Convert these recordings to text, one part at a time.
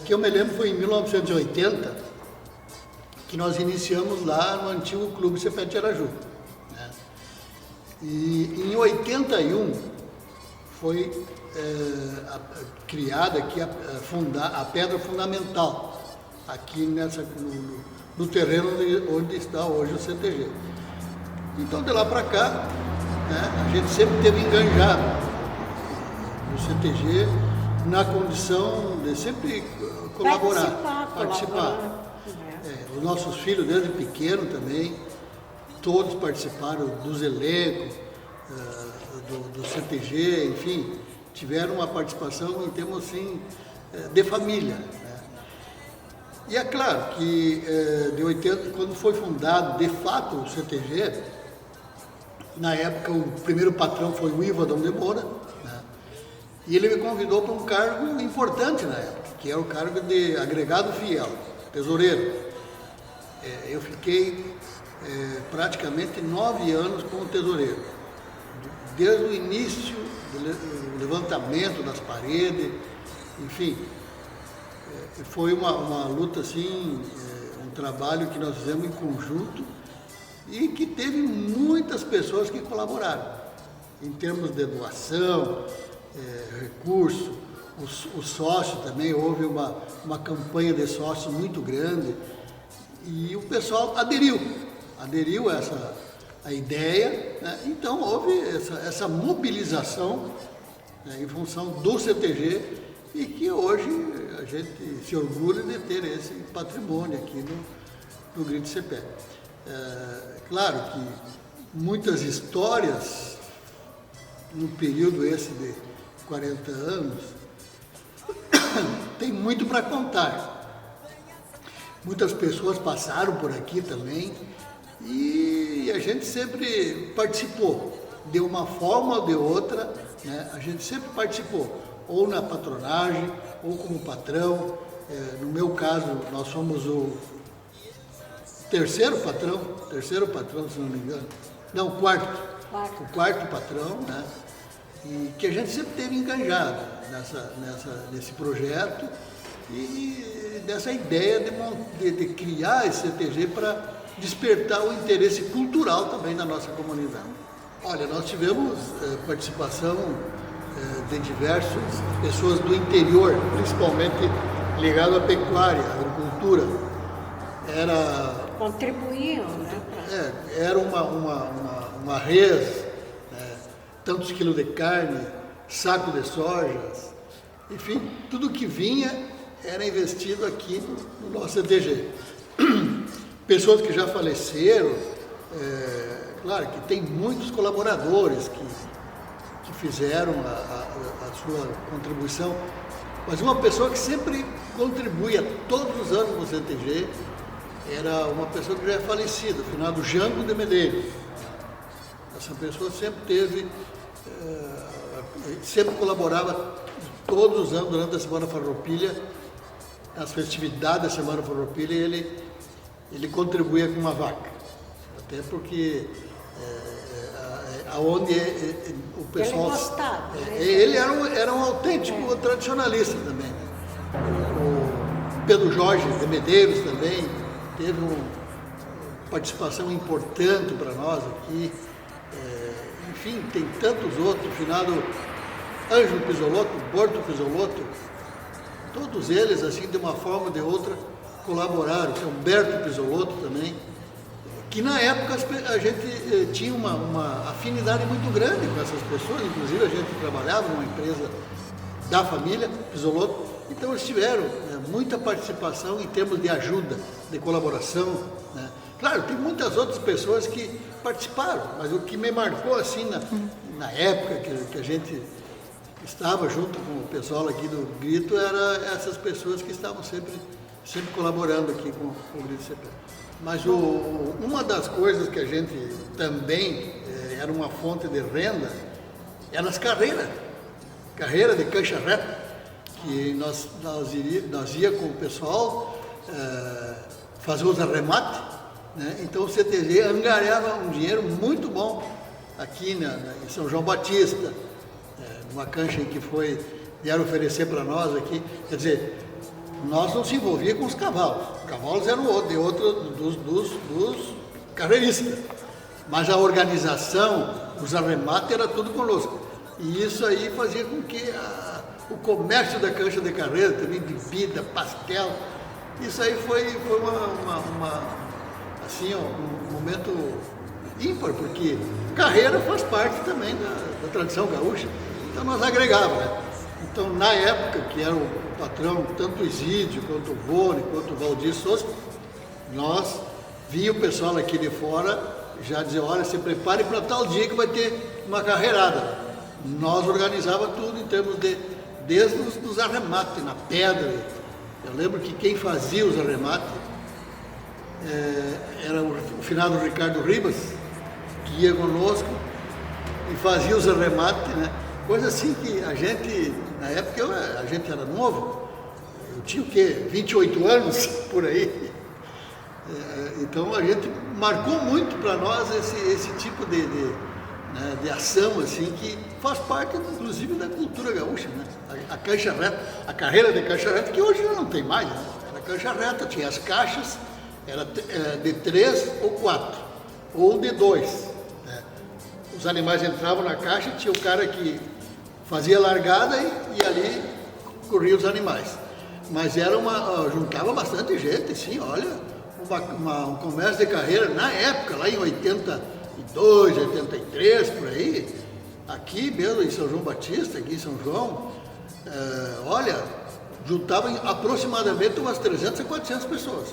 que eu me lembro foi em 1980, que nós iniciamos lá no antigo Clube Cepete de Araju. Né? E em 81 foi criada aqui a pedra fundamental, aqui no terreno onde está hoje o CTG. Então, de lá para cá, né, a gente sempre teve enganjado no CTG na condição de sempre colaborar, participar. Os nossos filhos, desde pequeno também, todos participaram dos elencos, do CTG, enfim, tiveram uma participação em termos assim, de família. Né? E é claro que de 80, quando foi fundado de fato o CTG, na época o primeiro patrão foi o Ivo Adão de Moura, né? E ele me convidou para um cargo importante na época, que era o cargo de agregado fiel, tesoureiro. Eu fiquei praticamente 9 anos como tesoureiro, desde o início do levantamento das paredes, enfim, foi uma luta assim, um trabalho que nós fizemos em conjunto e que teve muitas pessoas que colaboraram, em termos de doação, recurso, o sócio também, houve uma campanha de sócios muito grande. E o pessoal aderiu a ideia, né? Então houve essa mobilização, né, em função do CTG e que hoje a gente se orgulha de ter esse patrimônio aqui no Grito Cepete. Claro que muitas histórias no período esse de 40 anos tem muito para contar. Muitas pessoas passaram por aqui também e a gente sempre participou, de uma forma ou de outra, né? A gente sempre participou, ou na patronagem, ou como patrão. No meu caso, nós somos o terceiro patrão, se não me engano, não, o quarto patrão, né? E que a gente sempre teve enganjado nesse projeto e dessa ideia de criar esse CTG para despertar o interesse cultural também da nossa comunidade. Olha, nós tivemos participação de diversas pessoas do interior, principalmente ligado à pecuária, à agricultura. Contribuíam, né? Era uma res, tantos quilos de carne, saco de sojas, enfim, tudo que vinha era investido aqui no nosso CTG. Pessoas que já faleceram, claro que tem muitos colaboradores que fizeram a sua contribuição, mas uma pessoa que sempre contribuía todos os anos no CTG era uma pessoa que já é falecida, o finado Jango de Medeiros. Essa pessoa sempre colaborava todos os anos durante a Semana Farroupilha, as festividades da Semana Farroupilha, ele contribuía com uma vaca, até porque aonde o pessoal... Ele gostava. Ele era um autêntico tradicionalista também. O Pedro Jorge de Medeiros também teve uma participação importante para nós aqui. Enfim, tem tantos outros, o finado Ângelo Pisolotto, Borto Pisolotto, todos eles, assim, de uma forma ou de outra, colaboraram. O Humberto Pisolotto também, que na época a gente tinha uma afinidade muito grande com essas pessoas, inclusive a gente trabalhava numa empresa da família Pisolotto, então eles tiveram muita participação em termos de ajuda, de colaboração, né? Claro, tem muitas outras pessoas que participaram, mas o que me marcou assim na época que a gente estava junto com o pessoal aqui do Grito, era essas pessoas que estavam sempre colaborando aqui com o Grito Cepete. Mas uma das coisas que a gente também era uma fonte de renda, eram as carreiras de cancha reta, que nós ia com o pessoal fazer os arremates, né? Então o CTG angariava um dinheiro muito bom aqui em São João Batista, numa cancha que vieram oferecer para nós aqui, quer dizer, nós não se envolvíamos com os cavalos. Os cavalos eram de outro dos carreiristas. Mas a organização, os arremates, era tudo conosco. E isso aí fazia com que o comércio da cancha de carreira, também bebida, pastel, isso aí foi assim, um momento ímpar, porque carreira faz parte também da tradição gaúcha. Então nós agregávamos, né? Então na época, que era o patrão, tanto o Isídio, quanto o Vone, quanto o Valdir Souza, nós vinha o pessoal aqui de fora, já dizia, olha, se prepare para tal dia que vai ter uma carreirada. Nós organizava tudo em termos desde os arremates, na pedra. Eu lembro que quem fazia os arremates era o finado Ricardo Ribas, que ia conosco e fazia os arremates, né? Coisa assim que a gente, na época a gente era novo, eu tinha o quê? 28 anos, por aí. Então a gente marcou muito para nós esse tipo de ação, assim, que faz parte, inclusive, da cultura gaúcha, né? A cancha reta, a carreira de cancha reta, que hoje já não tem mais, né? Era cancha reta, tinha as caixas, era de 3 ou 4, ou de 2. Né? Os animais entravam na caixa, tinha o cara que fazia largada e ali corria os animais. Mas era juntava bastante gente, sim, olha, um comércio de carreira, na época, lá em 82, 83, por aí, aqui mesmo em São João Batista, aqui em São João, olha, juntavam aproximadamente umas 300 a 400 pessoas.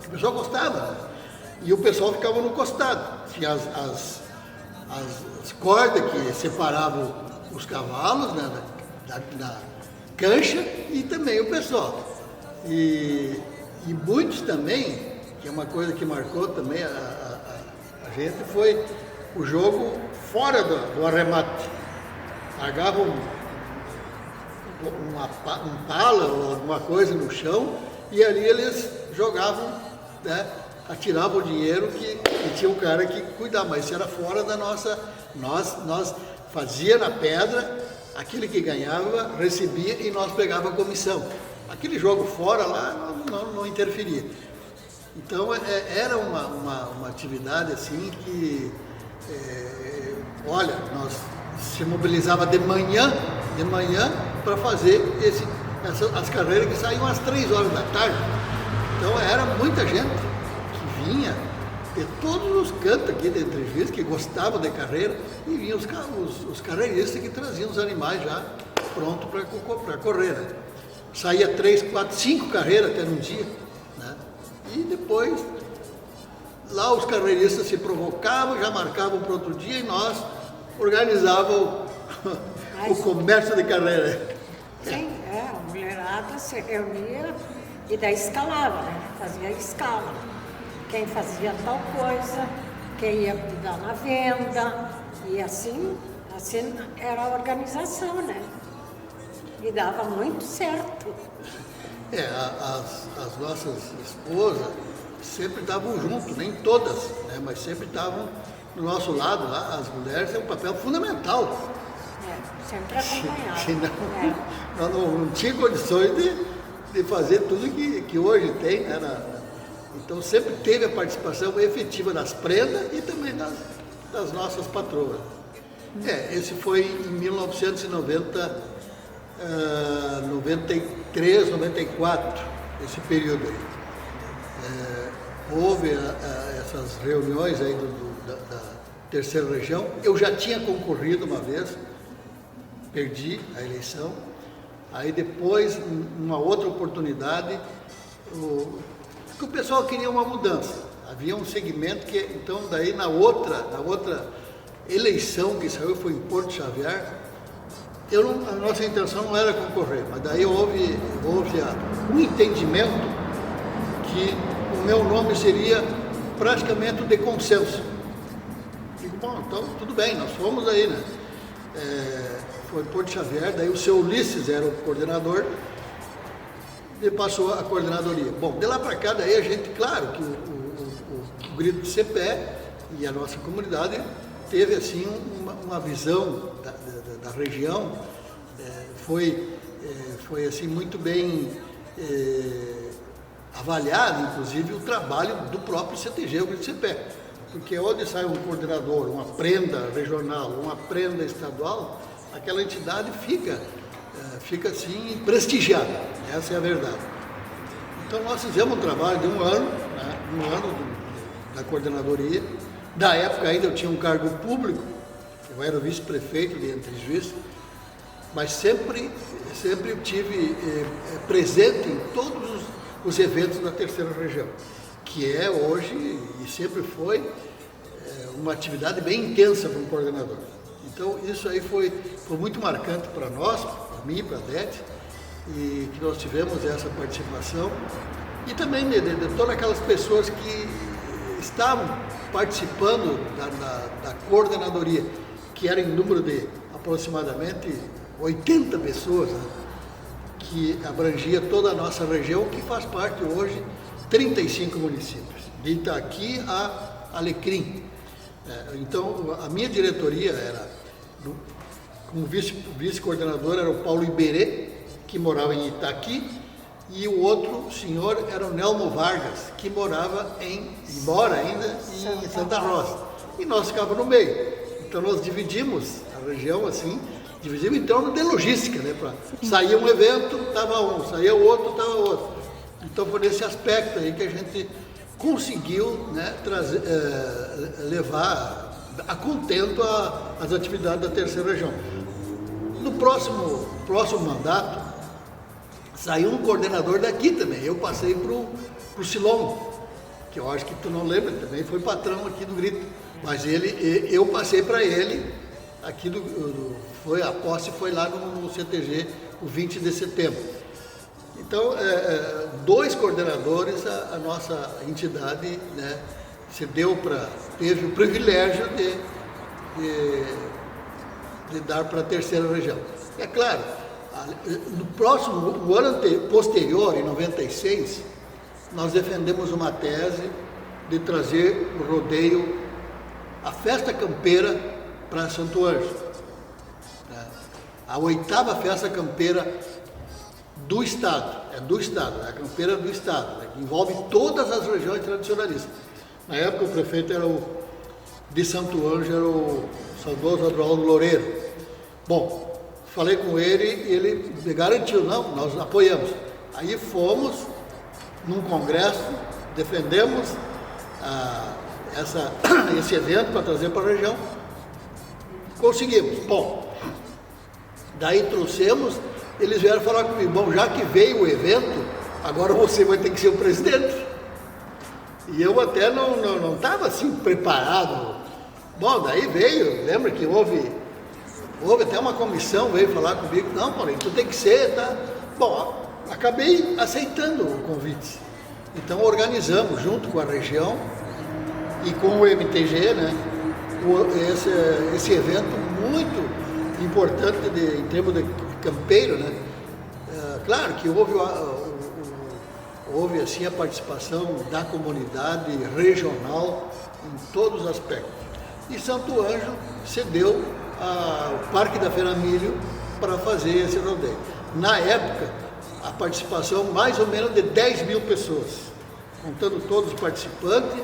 O pessoal gostava, né? E o pessoal ficava no costado. Tinha as cordas que separavam os cavalos, né, da cancha, e também o pessoal. E muitos também, que é uma coisa que marcou também a gente, foi o jogo fora do arremate. Largavam um pala ou alguma coisa no chão e ali eles jogavam, né, atiravam o dinheiro que tinha um cara que cuidava, mas isso era fora da nossa. Nós fazia na pedra, aquele que ganhava recebia e nós pegava a comissão. Aquele jogo fora lá não interferia. Então era uma atividade assim que, olha, nós se mobilizava de manhã para fazer as carreiras que saíam às 3 horas da tarde. Então era muita gente que vinha de todos os cantos aqui de Entrevista, que gostavam de carreira, e vinham os carreiristas que traziam os animais já prontos para correr. Né? Saía 3, 4, 5 carreiras até num dia, né? E depois lá os carreiristas se provocavam, já marcavam para outro dia e nós organizávamos o comércio de carreira. Sim, a mulherada se reunia e daí escalava, né? Fazia escala. Quem fazia tal coisa, quem ia cuidar na venda, e assim era a organização, né? E dava muito certo. As nossas esposas sempre estavam juntos, nem todas, né? Mas sempre estavam do nosso lado lá. As mulheres têm um papel fundamental. Sempre acompanhavam. Senão, nós não tínhamos condições de fazer tudo que hoje tem, né? Então sempre teve a participação efetiva das prendas e também das nossas patroas. Esse foi em 1990, 93, 94, esse período aí. Houve essas reuniões aí da terceira região. Eu já tinha concorrido uma vez, perdi a eleição. Aí depois, numa outra oportunidade, que o pessoal queria uma mudança. Havia um segmento que, então, daí na outra eleição que saiu, foi em Porto Xavier, a nossa intenção não era concorrer, mas daí houve um entendimento que o meu nome seria praticamente de consenso. Digo, bom, então tudo bem, nós fomos aí, né? Foi Porto Xavier, daí o seu Ulisses era o coordenador, e passou a coordenadoria. Bom, de lá para cá, daí a gente, claro, que o Grito de Cepé e a nossa comunidade teve, assim, uma visão da região, foi assim, muito bem avaliar, inclusive, o trabalho do próprio CTG, o Grito Sem Pé. Porque onde sai um coordenador, uma prenda regional, uma prenda estadual, aquela entidade fica assim prestigiada. Essa é a verdade. Então nós fizemos um trabalho de um ano, né, da coordenadoria. Da época ainda eu tinha um cargo público, eu era o vice-prefeito de Entre Juízes, mas sempre tive presente em todos os eventos da terceira região, que é hoje e sempre foi uma atividade bem intensa para um coordenador. Então isso aí foi muito marcante para nós, para mim, para a DET, e que nós tivemos essa participação, e também de todas aquelas pessoas que estavam participando da coordenadoria, que era em número de aproximadamente 80 pessoas, né, que abrangia toda a nossa região, que faz parte hoje 35 municípios, de Itaqui a Alecrim. Então, a minha diretoria era, como vice-coordenador, era o Paulo Iberê, que morava em Itaqui, e o outro senhor era o Nelmo Vargas, que mora ainda em Santa Rosa. E nós ficávamos no meio. Então nós dividimos a região assim, dividimos em torno de logística, né? Saía um evento, estava um, saía o outro, estava outro. Então foi nesse aspecto aí que a gente conseguiu, né, levar a contento as atividades da terceira região. No próximo mandato, saiu um coordenador daqui também. Eu passei para o Silon, que eu acho que tu não lembra, também foi patrão aqui do Grito. Mas eu passei para ele, aqui a posse foi lá no CTG, o 20 de setembro. Então, 2 coordenadores, a nossa entidade, né, teve o privilégio de dar para a terceira região. É claro, no ano posterior, em 96, nós defendemos uma tese de trazer o rodeio, a festa campeira, para Santo Ângelo. A 8ª festa campeira do Estado, a campeira do Estado, né, que envolve todas as regiões tradicionalistas. Na época o prefeito de Santo Ângelo, era o saudoso Adroaldo Loureiro. Bom, falei com ele me garantiu, não, nós apoiamos. Aí fomos num congresso, defendemos esse evento para trazer para a região, conseguimos. Bom, daí trouxemos, eles vieram falar comigo, bom, já que veio o evento, agora você vai ter que ser o presidente. E eu até não estava assim preparado. Bom, daí veio, lembra que houve até uma comissão, veio falar comigo, não, Paulinho, tu tem que ser, tá? Bom, acabei aceitando o convite. Então organizamos, junto com a região e com o MTG, né, esse evento muito importante em termos de campeiro, né? Claro que houve assim a participação da comunidade regional em todos os aspectos. E Santo Ângelo cedeu o Parque da Feira Milho para fazer esse rodeio. Na época, a participação mais ou menos de 10 mil pessoas, contando todos os participantes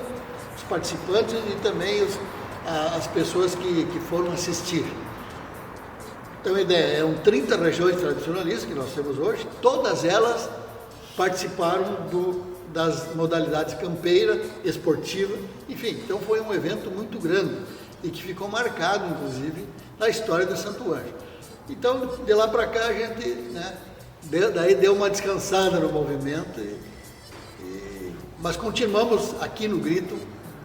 e também as pessoas que foram assistir. Então a ideia, eram 30 regiões tradicionalistas que nós temos hoje, todas elas participaram das modalidades campeira, esportiva, enfim, então foi um evento muito grande e que ficou marcado, inclusive, na história de Santo Ângelo. Então, de lá para cá, a gente, né, daí deu uma descansada no movimento, mas continuamos aqui no Grito,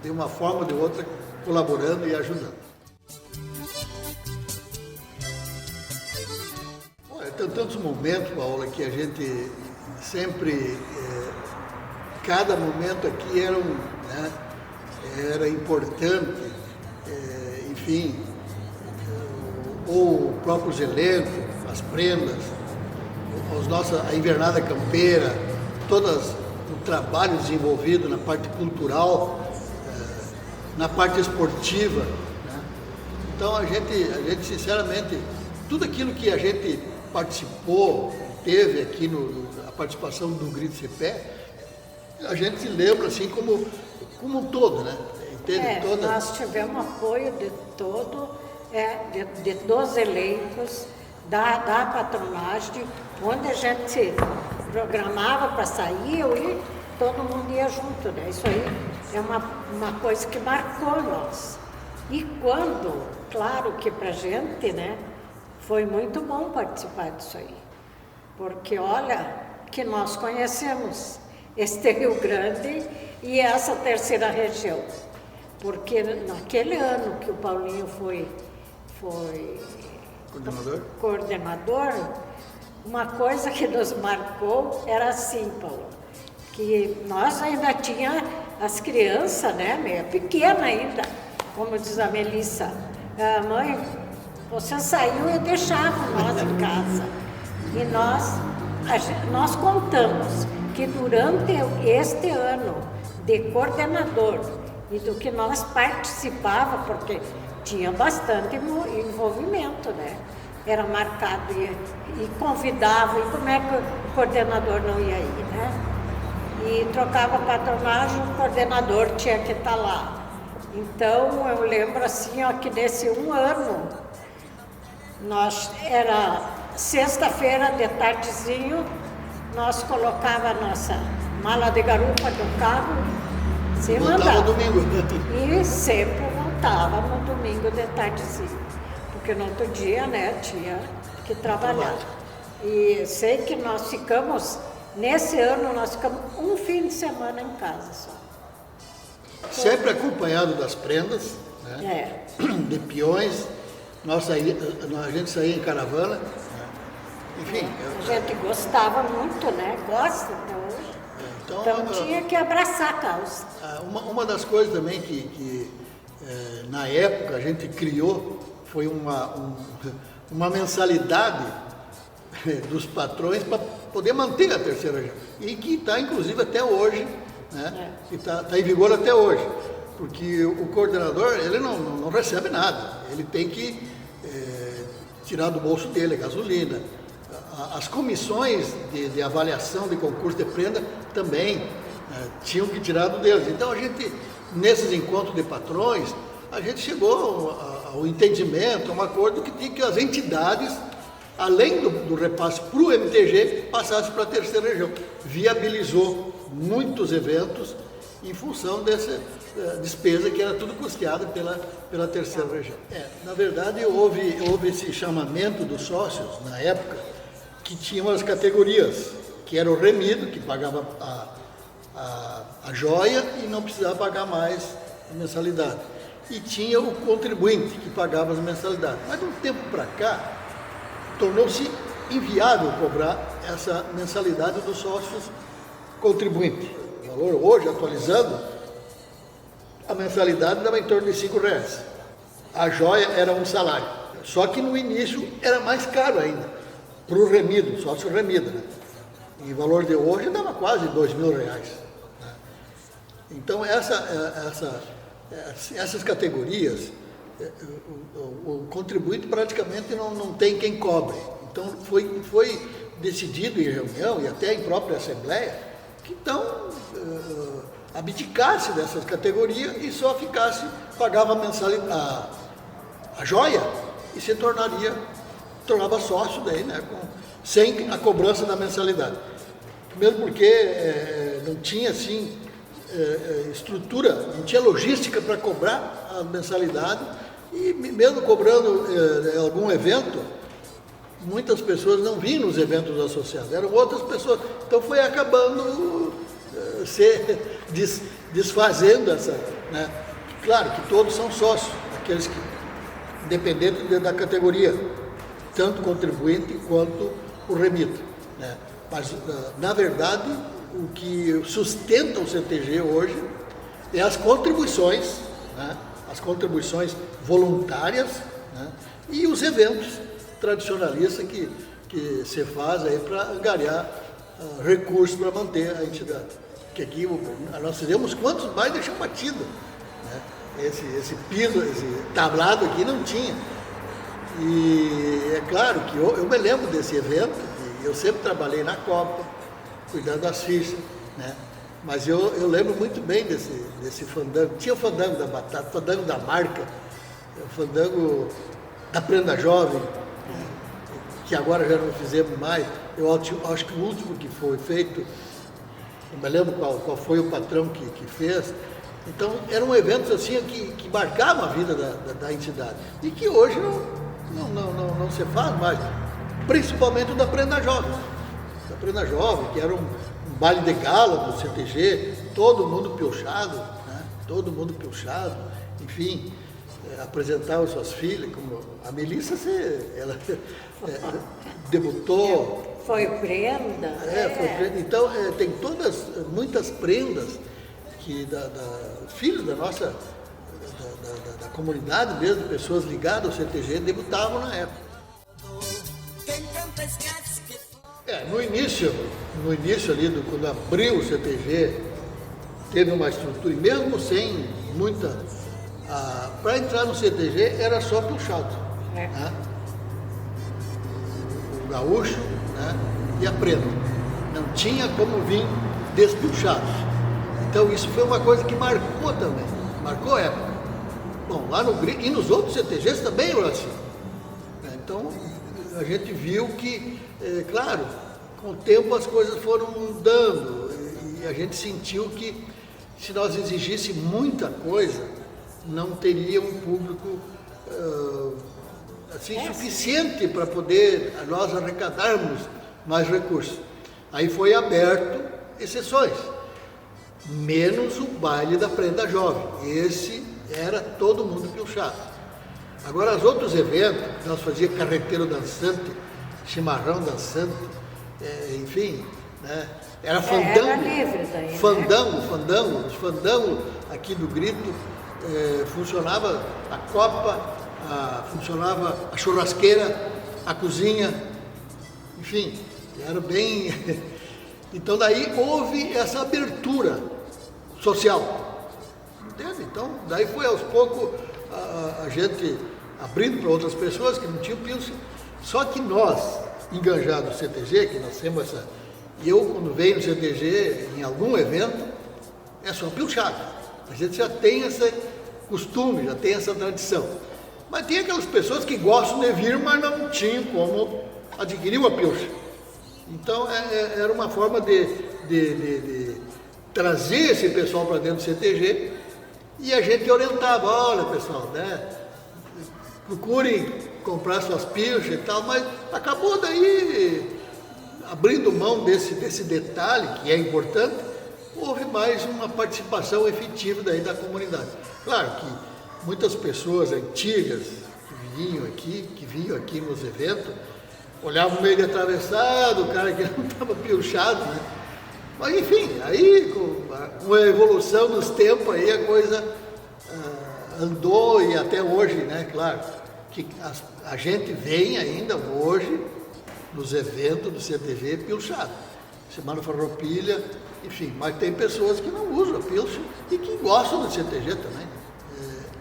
de uma forma ou de outra, colaborando e ajudando. Olha, tem tantos momentos, Paola, que a gente sempre, cada momento aqui era importante, enfim, ou próprios elencos, as prendas, a invernada campeira, todas o trabalho desenvolvido na parte cultural, na parte esportiva, né? Então a gente sinceramente, tudo aquilo que a gente participou, teve aqui a participação do Grito Se Pé, a gente se lembra assim como um todo, né? Nós tivemos apoio de dos elencos, da patronagem, onde a gente programava para sair e todo mundo ia junto, né? Isso aí é uma coisa que marcou nós. E claro que para a gente, né, foi muito bom participar disso aí. Porque olha que nós conhecemos este Rio Grande e essa terceira região. Porque naquele ano que o Paulinho foi coordenador, uma coisa que nos marcou era assim, Paulo, que nós ainda tinha as crianças, né, meio pequena ainda, como diz a Melissa, mãe, você saiu e deixava nós em casa. E nós contamos que durante este ano de coordenador e do que nós participava, porque tinha bastante envolvimento, né? Era marcado e convidava, e como é que o coordenador não ia ir, né? E trocava patronagem, o coordenador tinha que estar lá. Então, eu lembro assim, ó, que nesse um ano, era sexta-feira de tardezinho, nós colocava a nossa mala de garupa do carro, se mandava. Domingo. E sempre voltava no domingo de tardezinho, porque no outro dia, né, tinha que trabalhar. E sei que nós ficamos, nesse ano, nós ficamos um fim de semana em casa só. Sempre acompanhado das prendas, né? De peões, a gente saía em caravana, né? Enfim. A gente gostava muito, né? Gosta até hoje. Então tinha que abraçar a causa. Uma das coisas também que na época a gente criou foi uma mensalidade dos patrões para poder manter a terceira região. E que está inclusive até hoje, né? Que está em vigor até hoje. Porque o coordenador, ele não recebe nada. Ele tem que tirar do bolso dele a gasolina. As comissões de avaliação de concurso de prenda também tinham que tirar do deles. Então a gente, nesses encontros de patrões, a gente chegou ao entendimento, a um acordo que tinha que as entidades, além do repasse para o MTG, passassem para a terceira região. Viabilizou muitos eventos em função dessa despesa que era tudo custeada pela terceira região. Na verdade, houve esse chamamento dos sócios, na época, que tinham as categorias, que era o remido, que pagava a joia e não precisava pagar mais a mensalidade. E tinha o contribuinte, que pagava as mensalidades. Mas de um tempo para cá, tornou-se inviável cobrar essa mensalidade dos sócios contribuintes. O valor hoje, atualizando, a mensalidade dava em torno de R$5. A joia era um salário. Só que no início era mais caro ainda, para o remido, sócio remido, né? Em valor de hoje dava quase R$2.000. Né? Então essas categorias, o contribuinte praticamente não tem quem cobre. Então foi decidido em reunião e até em própria Assembleia que então abdicasse dessas categorias e só pagava a joia e se tornava sócio daí, né, sem a cobrança da mensalidade. Mesmo porque não tinha assim estrutura, não tinha logística para cobrar a mensalidade e mesmo cobrando algum evento, muitas pessoas não vinham nos eventos associados, eram outras pessoas. Então foi acabando se desfazendo essa, né? Claro que todos são sócios, aqueles que, independente da categoria, tanto o contribuinte quanto o remido, né? Mas, na verdade, o que sustenta o CTG hoje é as contribuições, né? As contribuições voluntárias, né? E os eventos tradicionalistas que se faz aí para angariar recursos para manter a entidade. Que aqui nós fizemos quantos mais deixam batido, né? Esse piso, esse tablado aqui não tinha. E é claro que eu me lembro desse evento, eu sempre trabalhei na Copa, cuidando das fichas, né? Mas eu lembro muito bem desse fandango. Tinha o fandango da batata, o fandango da marca, o fandango da prenda jovem, que agora já não fizemos mais. Eu acho que o último que foi feito, não me lembro qual foi o patrão que fez. Então eram eventos assim que marcavam a vida da entidade e que hoje não se faz mais, principalmente o da prenda jovem. Da prenda jovem, que era um baile de gala do CTG, todo mundo piochado, né? Todo mundo piochado, enfim, apresentava suas filhas, como a Melissa, ela debutou. Foi prenda? Foi prenda. Então, tem muitas prendas que filhos da nossa, da comunidade mesmo, pessoas ligadas ao CTG, debutavam na época. No início ali, quando abriu o CTG, teve uma estrutura, e mesmo sem muita... para entrar no CTG era só puxado. Né? O gaúcho, né? E a prenda. Não tinha como vir despilchado. Então isso foi uma coisa que marcou também, marcou a época. Bom, lá no Grito, e nos outros CTGs também era assim. Então a gente viu que, claro, com o tempo as coisas foram mudando e a gente sentiu que se nós exigíssemos muita coisa, não teria um público suficiente para poder nós arrecadarmos mais recursos. Aí foi aberto exceções, menos o baile da prenda jovem. Esse era todo mundo piochado. Agora, os outros eventos, nós fazíamos carreteiro dançante, chimarrão dançante, enfim, né? Era fandango. Era livre daí, fandango. Os fandangos aqui do Grito, funcionava a copa, funcionava a churrasqueira, a cozinha, enfim, era bem... Então daí houve essa abertura social, entende? Então daí foi aos poucos a gente abrindo para outras pessoas que não tinham pilsen, só que nós, enganjados no CTG, que nós temos essa... Eu, quando venho no CTG, em algum evento, é só pilchado. A gente já tem esse costume, já tem essa tradição. Mas tem aquelas pessoas que gostam de vir, mas não tinham como adquirir uma pilcha. Então, era uma forma de trazer esse pessoal para dentro do CTG e a gente orientava, olha pessoal, né, procurem comprar suas pilchas e tal, mas acabou daí abrindo mão desse detalhe, que é importante, houve mais uma participação efetiva daí da comunidade. Claro que muitas pessoas antigas que vinham aqui nos eventos, olhavam meio de atravessado, o cara que não estava piochado, né? Mas enfim, aí com a evolução dos tempos aí a coisa andou e até hoje, né? Claro, que a gente vem ainda hoje nos eventos do CTG piochado. Semana Farroupilha, enfim, mas tem pessoas que não usam a pilcha e que gostam do CTG também.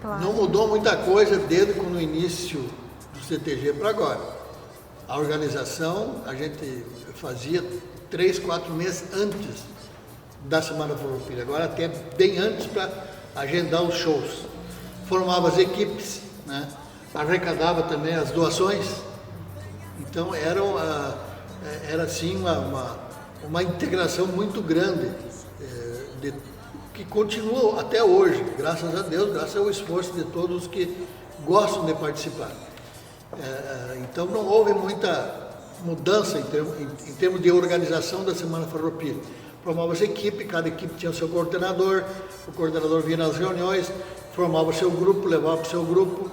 Claro. Não mudou muita coisa desde o início do CTG para agora. A organização a gente fazia 3, 4 meses antes da Semana Farroupilha, agora até bem antes para agendar os shows. Formava as equipes, né? Arrecadava também as doações. Então era assim uma integração muito grande, que continua até hoje, graças a Deus, graças ao esforço de todos que gostam de participar. Então não houve muita mudança em termos de organização da Semana Farroupilha. Formava essa equipe, cada equipe tinha seu coordenador, o coordenador vinha nas reuniões, formava o seu grupo, levava para o seu grupo,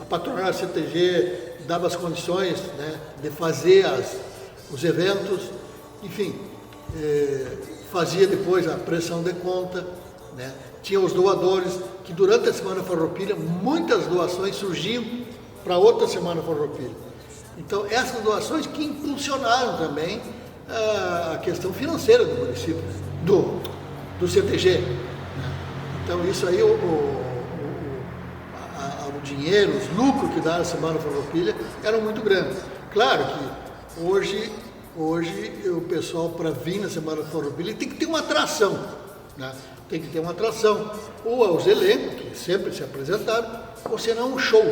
a patronal CTG dava as condições, né, de fazer os eventos, enfim, fazia depois a pressão de conta, né? Tinha os doadores, que durante a Semana Farroupilha muitas doações surgiam para outra Semana Farroupilha. Então essas doações que impulsionaram também a questão financeira do município, do CTG. Né? Então isso aí, o dinheiro, os lucros que dá a Semana Farroupilha eram muito grandes. Claro que hoje o pessoal, para vir na Semana Farroupilha, tem que ter uma atração, né? Tem que ter uma atração, ou aos elencos, que sempre se apresentaram, ou senão um show.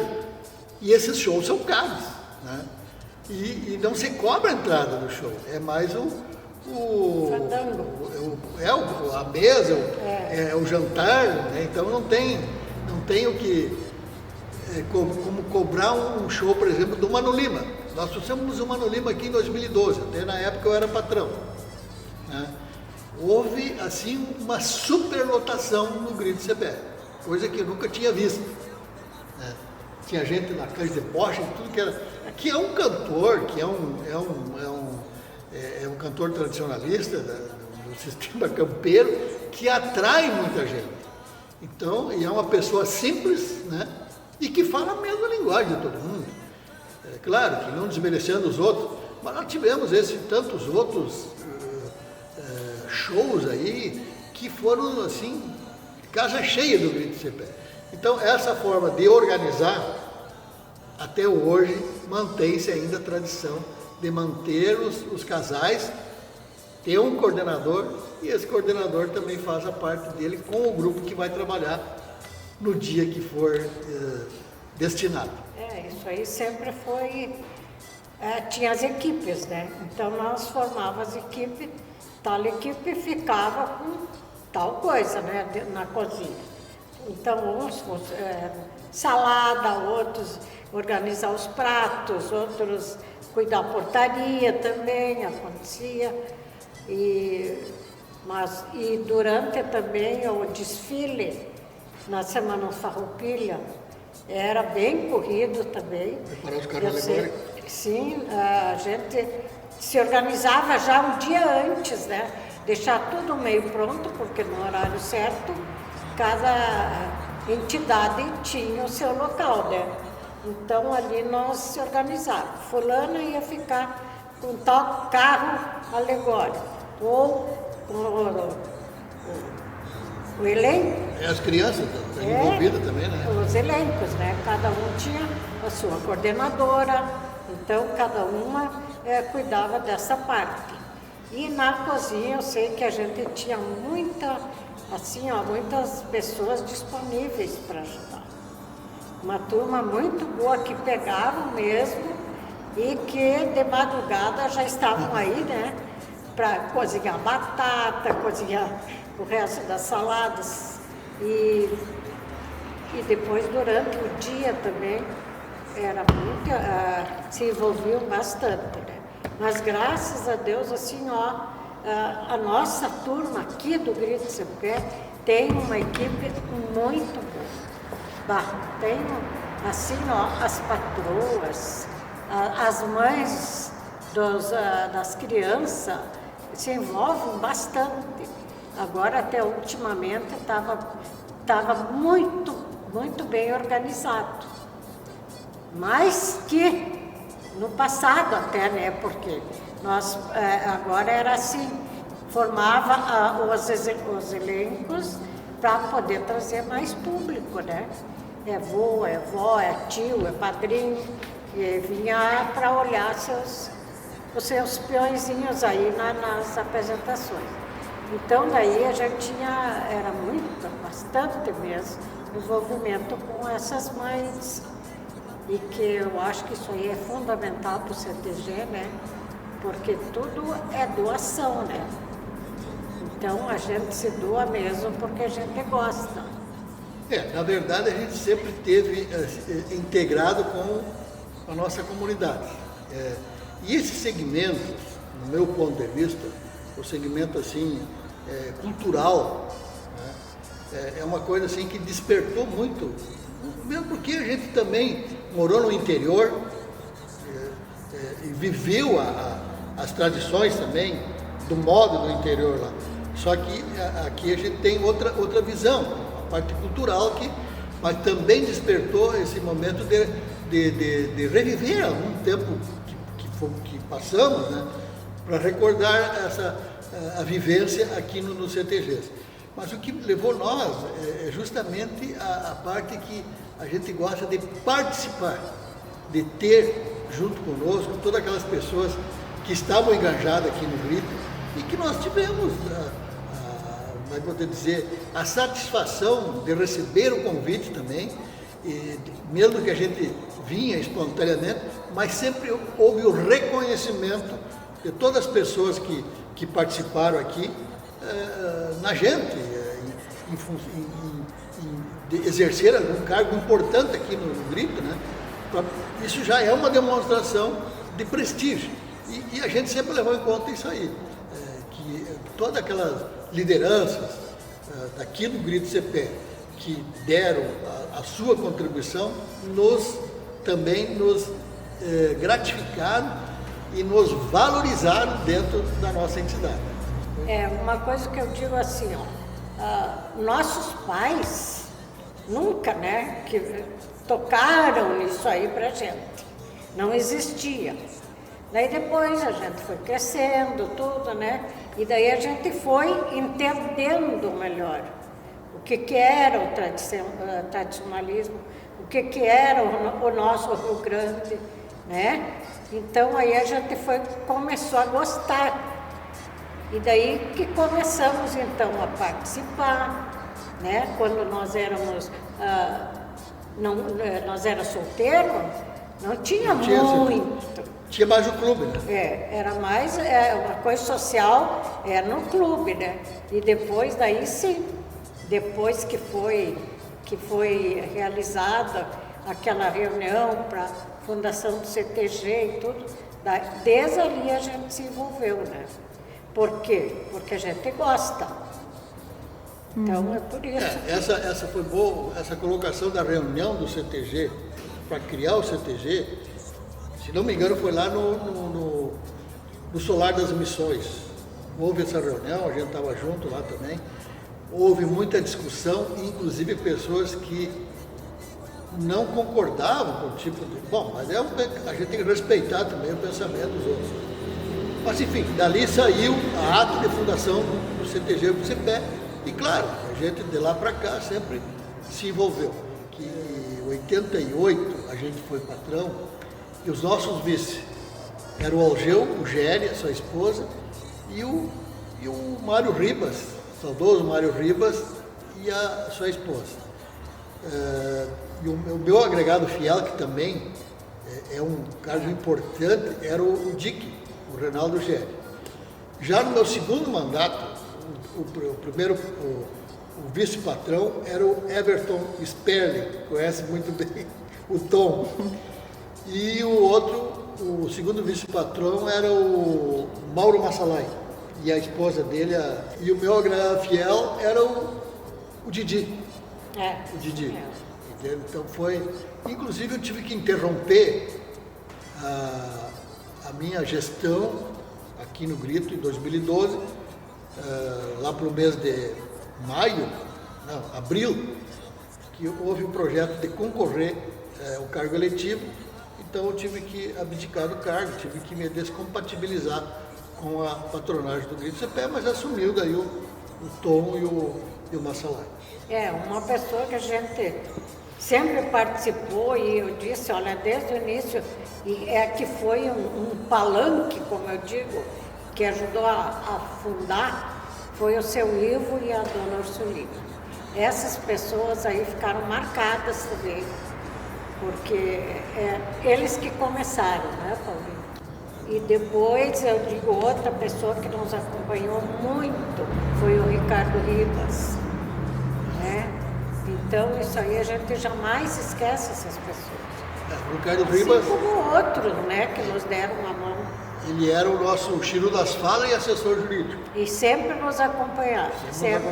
E esses shows são caros, né? E não se cobra a entrada do show, é mais a mesa, o jantar, né? Então não tem o que como cobrar um show, por exemplo, do Mano Lima. Nós trouxemos o Mano Lima aqui em 2012, até na época eu era patrão, né? Houve assim uma superlotação no Grito CPE, coisa que eu nunca tinha visto, né? Tinha gente na Cães de Bocha, tudo que é um cantor, que é um cantor tradicionalista do sistema campeiro, que atrai muita gente. Então, e é uma pessoa simples, né? E que fala a mesma linguagem de todo mundo. É claro que não desmerecendo os outros, mas nós tivemos tantos outros shows aí que foram assim, casa cheia do Grito CPE. Então, essa forma de organizar, até hoje, mantém-se ainda a tradição de manter os casais, ter um coordenador, e esse coordenador também faz a parte dele com o grupo que vai trabalhar no dia que for destinado. Isso aí sempre foi... tinha as equipes, né? Então nós formávamos as equipes, tal equipe ficava com tal coisa, né? Na cozinha. Então uns salada, outros organizar os pratos, outros cuidar da portaria também, acontecia. E durante também o desfile na Semana Farroupilha era bem corrido também. Preparar os carros alegóricos? Sim, a gente se organizava já um dia antes, né? Deixar tudo meio pronto, porque no horário certo cada entidade tinha o seu local, né? Então ali nós se organizávamos. Fulana ia ficar com tal carro alegórico, ou o elenco. As crianças estão envolvidas também, né? Os elencos, né? Cada um tinha a sua coordenadora, então cada uma cuidava dessa parte. E na cozinha eu sei que a gente tinha muitas pessoas disponíveis para ajudar. Uma turma muito boa que pegavam mesmo e que de madrugada já estavam aí, né? Para cozinhar batata, cozinhar o resto das saladas e depois durante o dia também era muito, se envolviam bastante, né? Mas graças a Deus, assim, a nossa turma aqui do Grito CPE tem uma equipe muito boa. Tem, assim, as patroas, as mães das crianças se envolvem bastante. Agora, até ultimamente, estava muito, muito bem organizado. Mas que no passado até, né? Porque nós agora era assim, formava os elencos para poder trazer mais público, né? É vô, é vó, é tio, é padrinho, e vinha para olhar os seus peõezinhos aí nas apresentações. Então daí a gente era bastante mesmo, envolvimento com essas mães. E que eu acho que isso aí é fundamental para o CTG, né? Porque tudo é doação, né? Então a gente se doa mesmo porque a gente gosta. Na verdade a gente sempre teve integrado com a nossa comunidade. E esse segmento, no meu ponto de vista, o segmento assim, cultural, né? É uma coisa assim que despertou muito, mesmo porque a gente também morou no interior e viveu as tradições também do modo do interior lá. Só que aqui a gente tem outra visão, a parte cultural mas também despertou esse momento de reviver algum tempo que passamos, né, para recordar a vivência aqui no CTGs. Mas o que levou nós é justamente a parte que a gente gosta de participar, de ter junto conosco, todas aquelas pessoas que estavam engajadas aqui no grito e que nós tivemos, como é que eu vou dizer, a satisfação de receber o convite também, e mesmo que a gente vinha espontaneamente, mas sempre houve o reconhecimento de todas as pessoas que participaram aqui na gente, de exercer algum cargo importante aqui no grito, né? Isso já é uma demonstração de prestígio. E a gente sempre levou em conta isso aí, que todas aquelas lideranças daqui do Grito CPE que deram a sua contribuição, também nos gratificaram e nos valorizaram dentro da nossa entidade. Uma coisa que eu digo assim, nossos pais nunca, né, que tocaram isso aí pra gente, não existia. Daí depois a gente foi crescendo, tudo, né, e daí a gente foi entendendo melhor o que era o tradicionalismo, o que era o nosso Rio Grande, né? Então aí a gente começou a gostar. E daí que começamos então a participar, né? Quando nós éramos, nós era solteiro, não tinha muito. Tinha mais o clube, né? Era mais uma coisa social, no clube, né? E depois daí sim, depois que foi realizada aquela reunião para a fundação do CTG e tudo, desde ali a gente se envolveu, né? Por quê? Porque a gente gosta. Então é por isso. Essa foi boa, essa colocação da reunião do CTG, para criar o CTG, se não me engano foi lá no Solar das Missões. Houve essa reunião, a gente estava junto lá também. Houve muita discussão, inclusive pessoas que não concordavam com o tipo de... Bom, mas a gente tem que respeitar também o pensamento dos outros. Mas enfim, dali saiu a ata de fundação do CTG do CPE. E claro, a gente de lá para cá sempre se envolveu. Que em 88 a gente foi patrão e os nossos vice eram o Algeu, o Géria, sua esposa, e o Mário Ribas, saudoso Mário Ribas, e a sua esposa. E o meu agregado fiel, que também é um caso importante, era o Dick, o Reinaldo Géria. Já no meu segundo mandato, o vice-patrão era o Everton Sperling, conhece muito bem o Tom. E o segundo vice-patrão era o Mauro Massalai, e a esposa dele, e o meu agregado fiel era o Didi. O Didi. Então foi... Inclusive eu tive que interromper a minha gestão aqui no Grito em 2012, lá para o mês de abril, que houve um projeto de concorrer ao cargo eletivo, então eu tive que abdicar do cargo, tive que me descompatibilizar com a patronagem do Grito CPE, mas assumiu daí o Tom e o Massalai. Uma pessoa que a gente sempre participou, e eu disse, olha, desde o início, que foi um palanque, como eu digo, que ajudou a fundar, foi o seu Ivo e a dona Ursulina. Essas pessoas aí ficaram marcadas também, porque eles que começaram, né, Paulinho? E depois, eu digo, outra pessoa que nos acompanhou muito foi o Ricardo Ribas, né? Então, isso aí a gente jamais esquece essas pessoas. O Ricardo Ribas... Assim como outros, né, que nos deram uma mão. Ele era o nosso Chiru das Falas e assessor jurídico. E sempre nos acompanharam, sempre.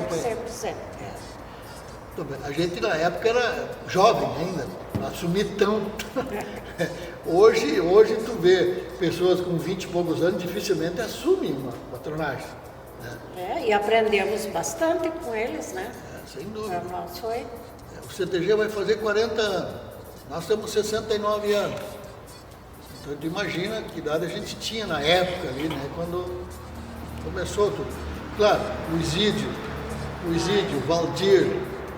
A gente na época era jovem ainda, não assumir tanto. Hoje tu vê pessoas com 20 e poucos anos dificilmente assumem uma patronagem. Né? E aprendemos bastante com eles, né? Sem dúvida. Para nós foi. O CTG vai fazer 40 anos, nós temos 69 anos. Então tu imagina que idade a gente tinha na época ali, né? Quando começou tudo. Claro, o Isídio, o Valdir,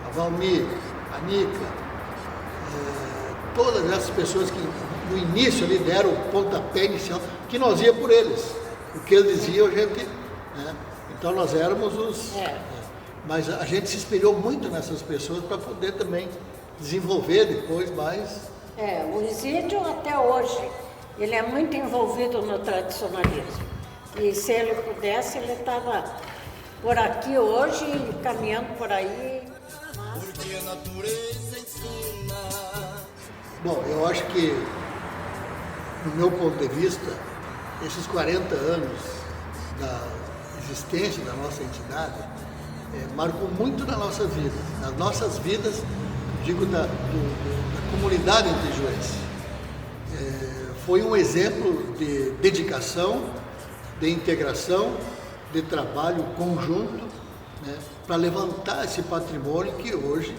a Valmir, a Nica, todas essas pessoas que no início ali deram o pontapé inicial, que nós ia por eles. O que eles diziam, a gente... Né? Então nós éramos os... Mas a gente se espelhou muito nessas pessoas para poder também desenvolver depois mais... O Isídio até hoje, ele é muito envolvido no tradicionalismo. E se ele pudesse, ele estava por aqui hoje, caminhando por aí. Porque a natureza ensina. Bom, eu acho que, no meu ponto de vista, esses 40 anos da existência da nossa entidade marcou muito nas nossas vidas, digo da comunidade antejuense. Foi um exemplo de dedicação, de integração, de trabalho conjunto, né, para levantar esse patrimônio que hoje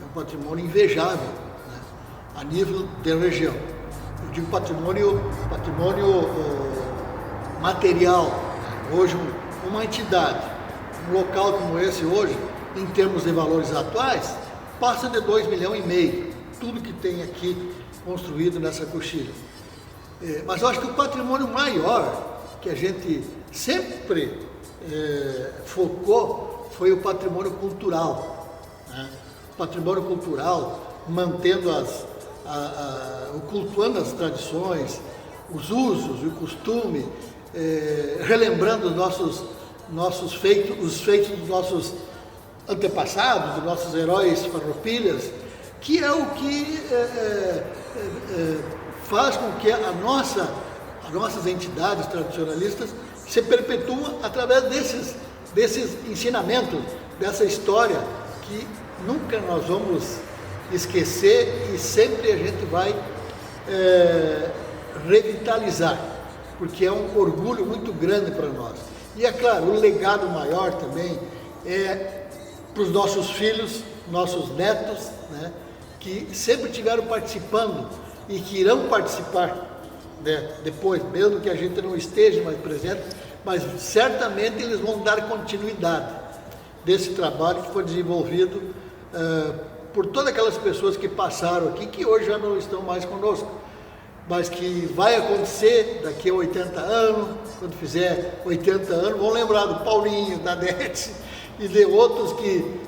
é um patrimônio invejável, né, a nível da região. Eu digo patrimônio material. Né, hoje uma entidade, um local como esse hoje, em termos de valores atuais, passa de 2,5 milhões, tudo que tem aqui construído nessa coxilha. Mas eu acho que o patrimônio maior que a gente sempre focou foi o patrimônio cultural. Né? O patrimônio cultural, mantendo cultuando as tradições, os usos, o costume, relembrando os feitos dos nossos antepassados, dos nossos heróis farroupilhas, que é o que faz com que as nossas entidades tradicionalistas se perpetuem através desses ensinamentos, dessa história que nunca nós vamos esquecer e sempre a gente vai revitalizar, porque é um orgulho muito grande para nós. E é claro, o legado maior também é para os nossos filhos, nossos netos, né, que sempre estiveram participando e que irão participar, né, depois, mesmo que a gente não esteja mais presente, mas certamente eles vão dar continuidade desse trabalho que foi desenvolvido por todas aquelas pessoas que passaram aqui, que hoje já não estão mais conosco, mas que vai acontecer daqui a 80 anos, quando fizer 80 anos, vão lembrar do Paulinho, da Nete e de outros que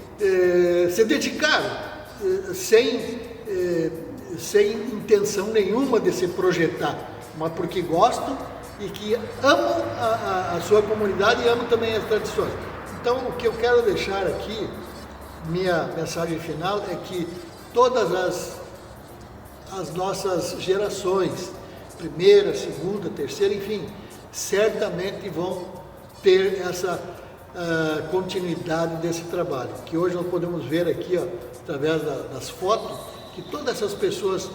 se dedicaram sem intenção nenhuma de se projetar, mas porque gostam e que amam a sua comunidade e amam também as tradições. Então, o que eu quero deixar aqui, minha mensagem final, é que todas as nossas gerações, primeira, segunda, terceira, enfim, certamente vão ter essa continuidade desse trabalho, que hoje nós podemos ver aqui, ó, através das fotos, que todas essas pessoas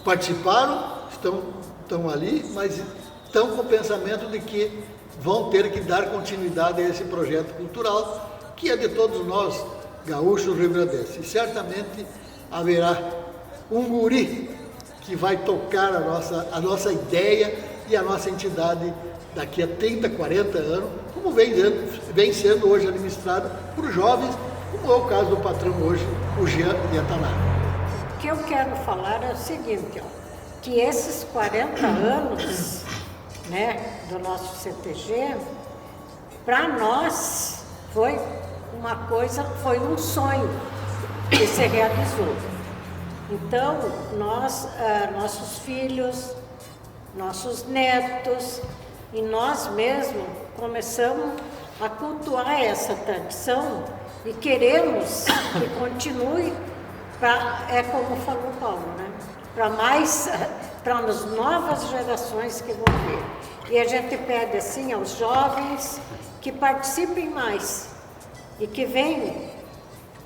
participaram, estão ali, mas estão com o pensamento de que vão ter que dar continuidade a esse projeto cultural, que é de todos nós, gaúchos rio-grandenses. E certamente haverá um guri que vai tocar a nossa ideia e a nossa entidade daqui a 30, 40 anos, como vem sendo hoje administrado por jovens, como é o caso do patrão hoje, o Jean Yatanara. O que eu quero falar é o seguinte, ó, que esses 40 anos, né, do nosso CTG, para nós foi um sonho que se realizou. Então, nossos filhos, nossos netos e nós mesmos começamos a cultuar essa tradição e queremos que continue como falou o Paulo, né? Para as novas gerações que vão vir. E a gente pede assim aos jovens que participem mais e que venham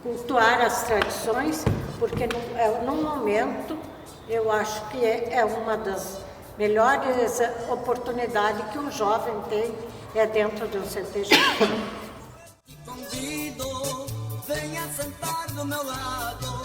cultuar as tradições, porque no momento eu acho que é uma das melhores oportunidades que um jovem tem dentro de um CTG. Convido, venha sentar do meu lado.